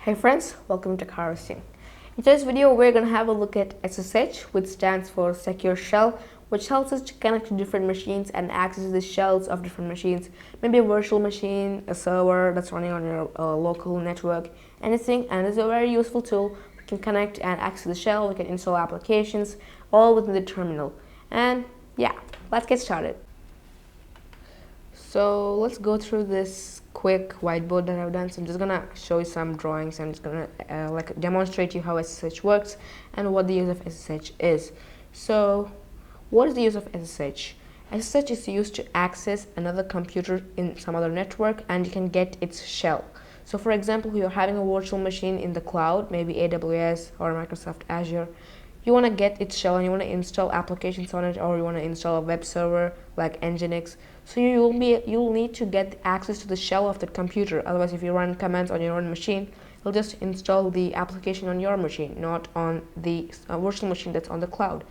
Hey friends, welcome to Karosing. In today's video, we're going to have a look at SSH, which stands for Secure Shell, which helps us to connect to different machines and access the shells of different machines. Maybe a virtual machine, a server that's running on your local network, anything. And it's a very useful tool. We can connect and access the shell, we can install applications, all within the terminal. And yeah, let's get started. So let's go through this quick whiteboard that I've done. So I'm just gonna show you some drawings. I'm just gonna demonstrate you how SSH works and what the use of SSH is. So what is the use of SSH? SSH is used to access another computer in some other network, and you can get its shell. So for example, you're having a virtual machine in the cloud, maybe AWS or Microsoft Azure. You want to get its shell and you want to install applications on it, or you want to install a web server like Nginx. So you'll need to get access to the shell of the computer. Otherwise, if you run commands on your own machine, you'll just install the application on your machine, not on the virtual machine that's on the cloud.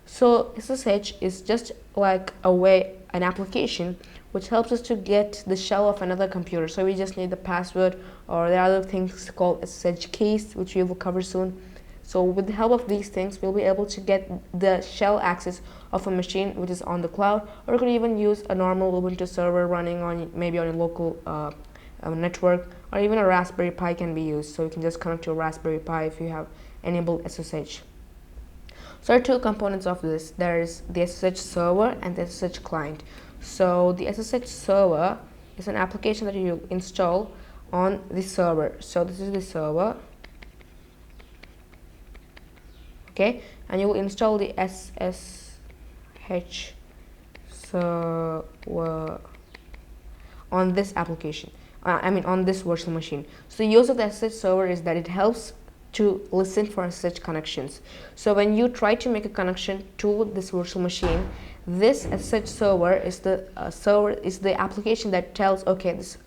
So SSH is just like an application which helps us to get the shell of another computer. So we just need the password, or there are other things called SSH keys, which we will cover soon. So with the help of these things, we'll be able to get the shell access of a machine which is on the cloud, or you could even use a normal Ubuntu server running on maybe on a local network, or even a Raspberry Pi can be used. So you can just connect to a Raspberry Pi if you have enabled SSH. So there are two components of this. There is the SSH server and the SSH client. So the SSH server is an application that you install on the server. So this is the server. Okay, and you will install the SSH server on this application. On this virtual machine. So the use of the SSH server is that it helps to listen for SSH connections. So when you try to make a connection to this virtual machine, this SSH server is the application that tells, okay, this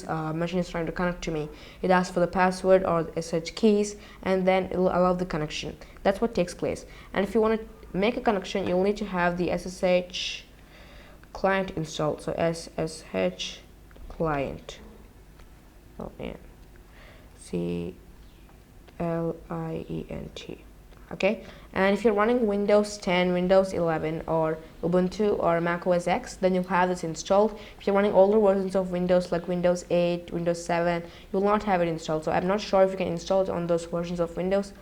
machine is trying to connect to me. It asks for the password or the SSH keys, and then it will allow the connection. That's what takes place. And if you want to make a connection, you'll need to have the SSH client installed. So SSH client. CLIENT. Okay, and if you're running Windows 10, Windows 11, or Ubuntu or Mac OS X, then you'll have this installed. If you're running older versions of Windows like Windows 8, Windows 7, you will not have it installed. So I'm not sure if you can install it on those versions of Windows,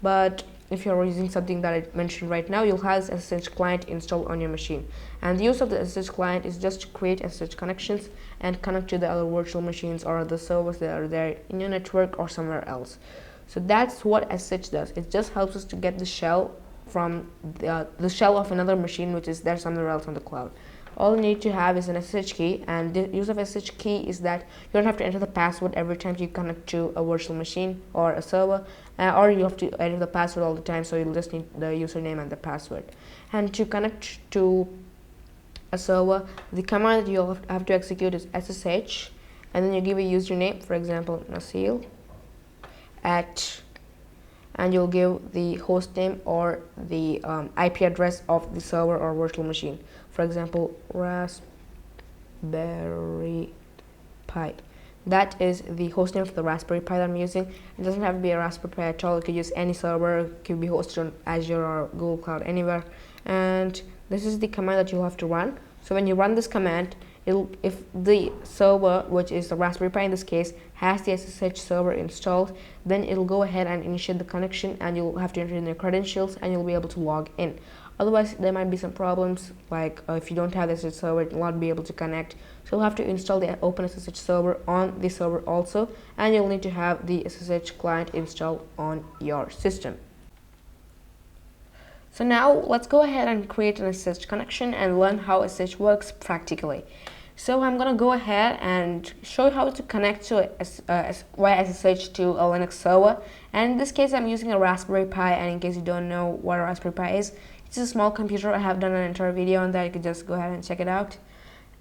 but if you're using something that I mentioned right now, you'll have this SSH client installed on your machine. And the use of the SSH client is just to create SSH connections and connect to the other virtual machines or the servers that are there in your network or somewhere else. So that's what SSH does. It just helps us to get the shell from the shell of another machine which is there somewhere else on the cloud. All you need to have is an SSH key, and the use of SSH key is that you don't have to enter the password every time you connect to a virtual machine or a server, or you have to enter the password all the time, so you'll just need the username and the password. And to connect to a server, the command that you'll have to execute is SSH, and then you give a username, for example, Nasil, and you'll give the host name or the IP address of the server or virtual machine. For example, Raspberry Pi. That is the host name of the Raspberry Pi that I'm using. It doesn't have to be a Raspberry Pi at all. You could use any server. It could be hosted on Azure or Google Cloud, anywhere. And this is the command that you'll have to run. So when you run this command, if the server, which is the Raspberry Pi in this case, has the SSH server installed, then it'll go ahead and initiate the connection, and you'll have to enter in your credentials and you'll be able to log in. Otherwise, there might be some problems, like if you don't have the SSH server, it will not be able to connect. So you'll have to install the OpenSSH server on the server also, and you'll need to have the SSH client installed on your system. So now let's go ahead and create an SSH connection and learn how SSH works practically. So I'm going to go ahead and show you how to connect to via SSH to a Linux server. And in this case, I'm using a Raspberry Pi, and in case you don't know what a Raspberry Pi is, it's a small computer. I have done an entire video on that. You could just go ahead and check it out.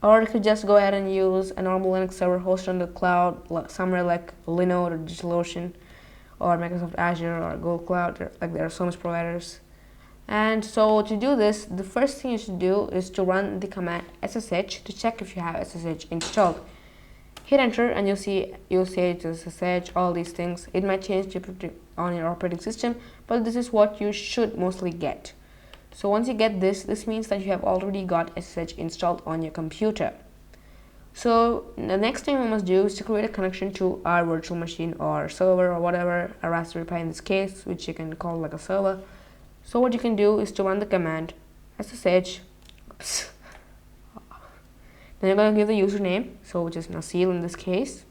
Or you could just go ahead and use a normal Linux server hosted on the cloud, somewhere like Linode or DigitalOcean or Microsoft Azure or Google Cloud. There are so many providers. And so to do this, the first thing you should do is to run the command SSH to check if you have SSH installed. hit enter, and you'll say it is SSH, all these things. It might change on your operating system, but this is what you should mostly get. So once you get this means that you have already got SSH installed on your computer. So the next thing we must do is to create a connection to our virtual machine or server or whatever, a Raspberry Pi in this case, which you can call like a server. So what you can do is to run the command SSH, oops. Then you're going to give the username, so which is Nasil in this case,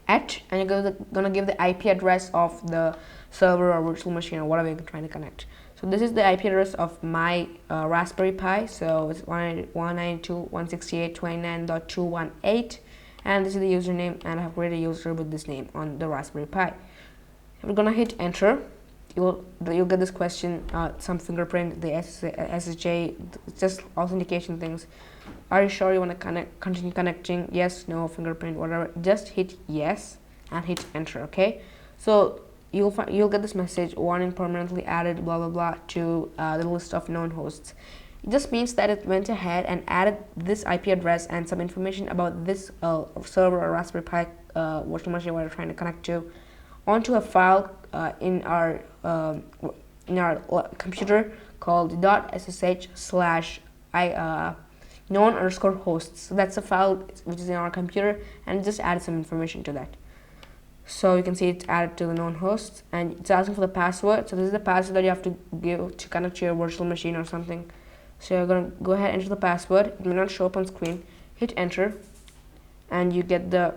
and you're going to give the IP address of the server or virtual machine or whatever you're trying to connect. So this is the IP address of my Raspberry Pi, so it's 192.168.29.218, and this is the username, and I have created a user with this name on the Raspberry Pi. We're going to hit enter. You'll get this question, some fingerprint, the SSH, just authentication things. Are you sure you want to continue connecting? Yes, no, fingerprint, whatever. Just hit yes and hit enter. Okay, so you'll get this message: warning, permanently added blah blah blah to the list of known hosts. It just means that it went ahead and added this IP address and some information about this server or Raspberry Pi virtual machine we're trying to connect to onto a file in our computer called .ssh/known_hosts. So that's a file which is in our computer, and just added some information to that. So you can see it's added to the known hosts, and it's asking for the password. So this is the password that you have to give to connect to your virtual machine or something. So you're going to go ahead and enter the password. It may not show up on screen. Hit enter, and you get the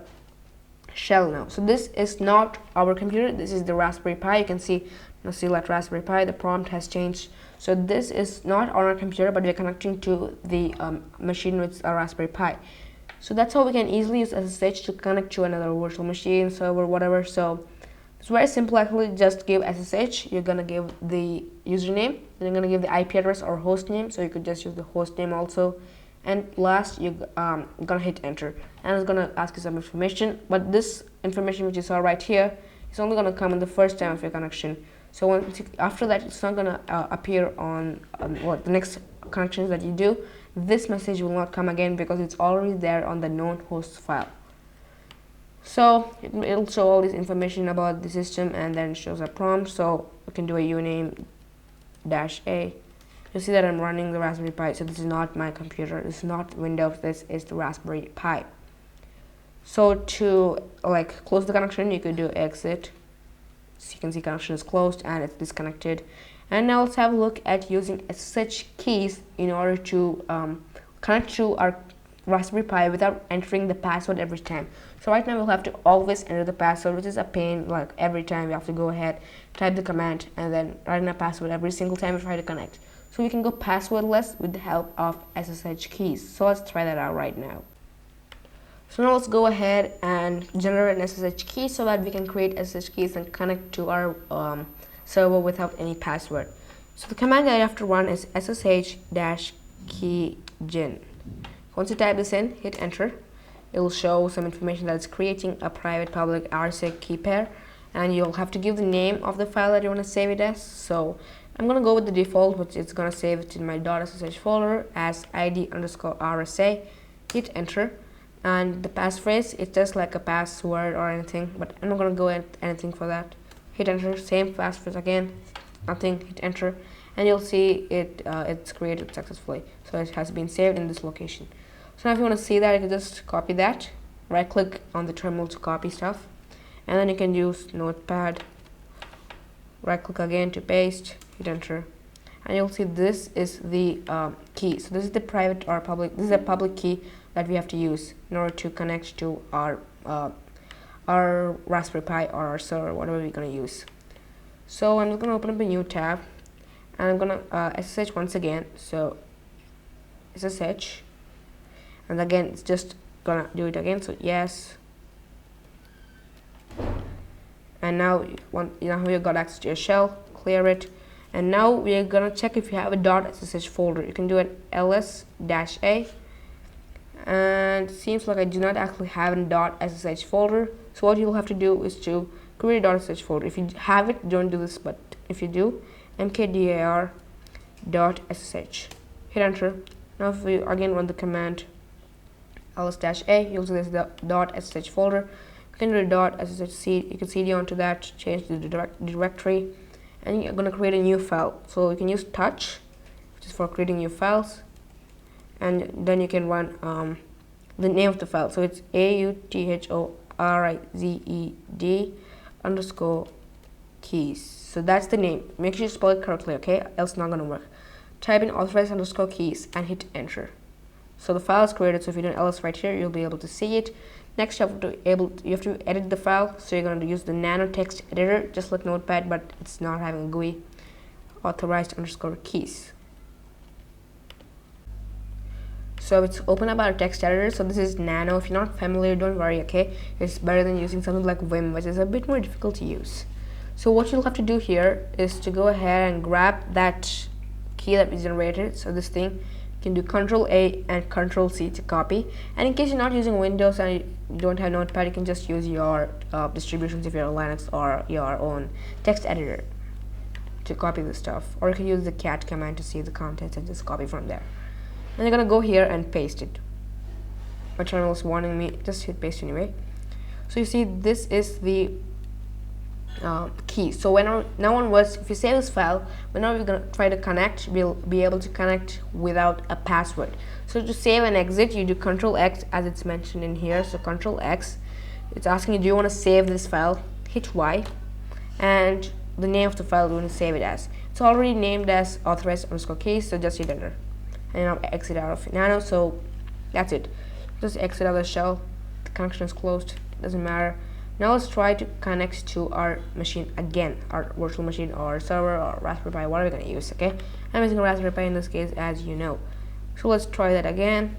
shell now. So this is not our computer. This is the Raspberry Pi. You can see Nasil at Raspberry Pi. The prompt has changed. So this is not on our computer, but we're connecting to the machine with a Raspberry Pi. So that's how we can easily use SSH to connect to another virtual machine, server, whatever. So it's very simple. Actually, just give SSH. You're gonna give the username, then you're gonna give the IP address or host name. So you could just use the host name also. And last, you're gonna hit enter, and it's gonna ask you some information. But this information which you saw right here is only gonna come in the first time of your connection. So after that, it's not gonna appear on the next connections that you do. This message will not come again because it's already there on the known host file. So it'll show all this information about the system, and then it shows a prompt. So we can do a uname -a. You'll see that I'm running the Raspberry Pi. So this is not my computer. This is not Windows. This is the Raspberry Pi. So to close the connection, you could do exit. So you can see connection is closed and it's disconnected. And now let's have a look at using SSH keys in order to connect to our Raspberry Pi without entering the password every time. So right now we'll have to always enter the password, which is a pain. Like every time we have to go ahead, type the command, and then write in a password every single time we try to connect. So we can go passwordless with the help of SSH keys. So let's try that out right now. So now let's go ahead and generate an SSH key so that we can create SSH keys and connect to our server without any password. So the command that I have to run is ssh-keygen. Once you type this in, hit enter. It will show some information that it's creating a private public rsig key pair, and you'll have to give the name of the file that you want to save it as. So I'm going to go with the default, which is going to save it in my .ssh folder as id_rsa. Hit enter, and the passphrase, it's just like a password or anything, but I'm not going to go at anything for that. Hit enter, same passphrase again, nothing, hit enter, and you'll see it's created successfully. So it has been saved in this location. So now if you want to see that, you can just copy that, right click on the terminal to copy stuff, and then you can use notepad, right click again to paste, hit enter, and you'll see this is the key. So this is the private or public, this is a public key that we have to use in order to connect to our Raspberry Pi or our server, whatever we're going to use. So I'm just going to open up a new tab, and I'm going to SSH once again. So SSH, and again it's just gonna do it again. So yes, and now you've got access to your shell, clear it, and now we're gonna check if you have a .ssh folder. You can do an ls-a, and it seems like I do not actually have a .ssh folder. So what you'll have to do is to create a .ssh folder. If you have it, don't do this, but if you do, mkdir.ssh, hit enter. Now if we again run the command ls-a, you'll see this .sh folder. You can do .ssh, you can cd onto that, change the directory, and you're going to create a new file. So you can use touch, which is for creating new files, and then you can run the name of the file. So it's authorized_keys. So that's the name. Make sure you spell it correctly, okay? Else it's not going to work. Type in authorized_keys and hit enter. So the file is created. So if you do an ls right here, you'll be able to see it. Next, you have to edit the file. So you're going to use the nano text editor, just like Notepad, but it's not having a GUI. Authorized_keys. So it's open up our text editor. So this is Nano. If you're not familiar, don't worry, okay? It's better than using something like Vim, which is a bit more difficult to use. So what you'll have to do here is to go ahead and grab that key that we generated. So this thing, you can do Control-A and Control-C to copy. And in case you're not using Windows and you don't have Notepad, you can just use your distributions if you're on Linux or your own text editor to copy the stuff. Or you can use the cat command to see the contents and just copy from there. And you're gonna go here and paste it. My terminal is warning me, just hit paste anyway. So you see, this is the key. So now onwards, if you save this file, whenever we're gonna try to connect, we'll be able to connect without a password. So to save and exit, you do Control-X as it's mentioned in here. So Control-X, it's asking you, do you want to save this file? Hit Y, and the name of the file you want to save it as. It's already named as authorized_keys, so just hit enter. And now exit out of Nano. So that's it. Just exit out of the shell. The connection is closed. Doesn't matter. Now let's try to connect to our machine again, our virtual machine or server or Raspberry Pi, whatever we're gonna use. Okay, I'm using a Raspberry Pi in this case, as you know. So let's try that again.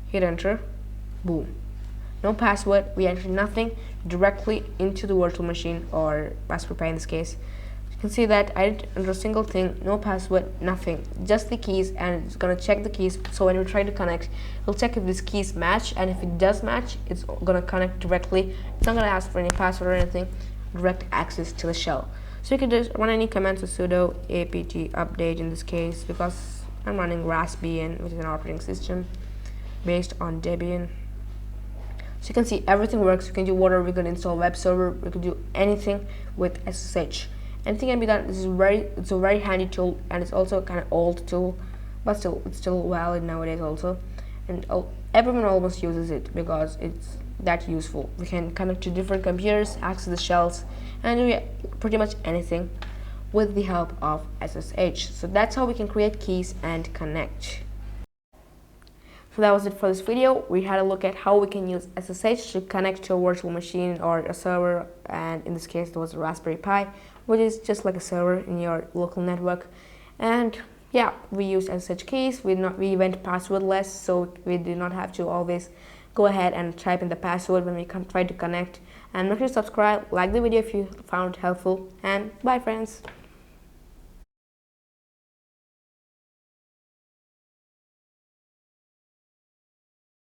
Hit enter. Boom. No password. We entered nothing directly into the virtual machine or Raspberry Pi in this case. You can see that I didn't enter a single thing, no password, nothing, just the keys, and it's gonna check the keys. So when we try to connect, it'll check if these keys match, and if it does match, it's gonna connect directly. It's not gonna ask for any password or anything, direct access to the shell. So you can just run any commands with sudo apt update in this case, because I'm running Raspbian, which is an operating system based on Debian. So you can see everything works. You can do whatever. We can install web server, we can do anything with SSH. Anything can be done. It's a very handy tool, and it's also a kind of old tool, but still it's still valid nowadays also, and everyone almost uses it because it's that useful. We can connect to different computers, access the shells, and do pretty much anything with the help of SSH. So that's how we can create keys and connect. So that was it for this video. We had a look at how we can use SSH to connect to a virtual machine or a server, and in this case it was a Raspberry Pi, which is just like a server in your local network. And yeah, we used SSH keys. We went passwordless, so we did not have to always go ahead and type in the password when we try to connect. And make sure to subscribe, like the video if you found it helpful, and bye friends.